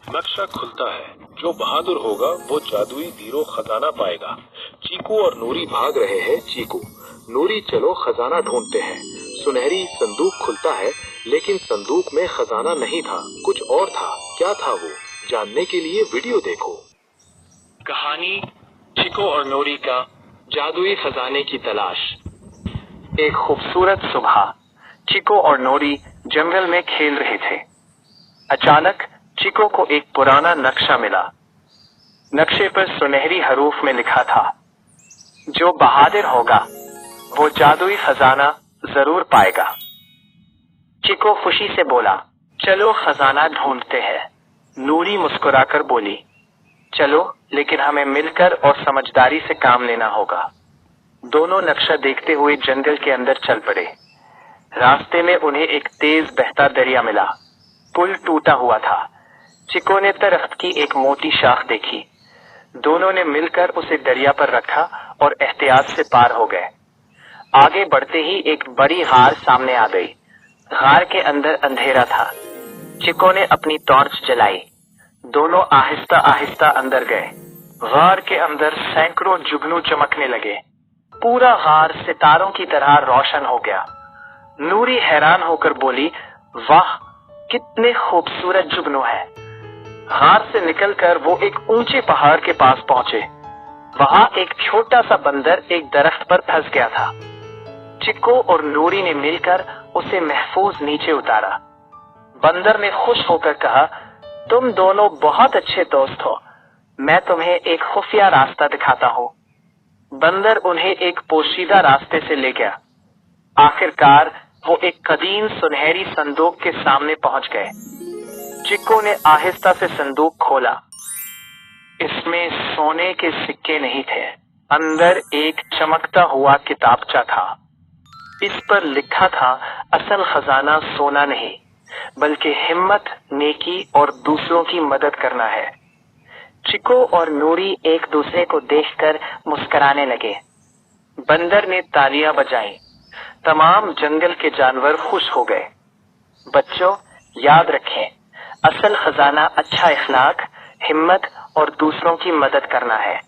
नक्शा खुलता है। जो बहादुर होगा वो जादुई वीरो खजाना पाएगा। चीकू और नूरी भाग रहे हैं। चीकू, नूरी चलो खजाना ढूंढते हैं। सुनहरी संदूक खुलता है, लेकिन संदूक में खजाना नहीं था, कुछ और था। क्या था वो? जानने के लिए वीडियो देखो। कहानी चीकू और नूरी का जादुई खजाने की तलाश। एक खूबसूरत सुबह चीकू और नूरी जंगल में खेल रहे थे। अचानक चीकू को एक पुराना नक्शा मिला। नक्शे पर सुनहरी हरूफ में लिखा था, जो बहादुर होगा वो जादुई खजाना जरूर पाएगा। चीकू खुशी से बोला, चलो खजाना ढूंढते हैं। नूरी मुस्कुराकर बोली, चलो, लेकिन हमें मिलकर और समझदारी से काम लेना होगा। दोनों नक्शा देखते हुए जंगल के अंदर चल पड़े। रास्ते में उन्हें एक तेज बहता दरिया मिला। पुल टूटा हुआ था। चीकू ने दरख्त की एक मोटी शाख देखी। दोनों ने मिलकर उसे दरिया पर रखा और एहतियात से पार हो गए। आगे बढ़ते ही एक बड़ी गार सामने आ गई। गार के अंदर अंधेरा था। चीकू ने अपनी टॉर्च जलाई। दोनों आहिस्ता आहिस्ता अंदर गए। गार के अंदर सैकड़ों जुगनू चमकने लगे। पूरा गार सितारों की तरह रोशन हो गया। नूरी हैरान होकर बोली, वाह, कितने खूबसूरत जुगनू हैं। गार से निकलकर वो एक ऊंचे पहाड़ के पास पहुंचे। वहां एक छोटा सा बंदर एक दरख्त पर फंस गया था। चीकू और नूरी ने मिलकर उसे महफूज नीचे उतारा। बंदर ने खुश होकर कहा, तुम दोनों बहुत अच्छे दोस्त हो। मैं तुम्हें एक खुफिया रास्ता दिखाता हूँ। बंदर उन्हें एक पोशीदा रास्ते से ले गया। आखिरकार वो एक कदीम सुनहरी संदूक के सामने पहुंच गए। चीकू ने आहिस्ता से संदूक खोला। इसमें सोने के सिक्के नहीं थे। अंदर एक चमकता हुआ किताबचा था। इस पर लिखा था, असल खजाना सोना नहीं, बल्कि हिम्मत, नेकी और दूसरों की मदद करना है। चीकू और नूरी एक दूसरे को देखकर मुस्कुराने लगे। बंदर ने तालियां बजाई। तमाम जंगल के जानवर खुश हो गए। बच्चों, याद रखें, असल खजाना अच्छा इखलाक, हिम्मत और दूसरों की मदद करना है।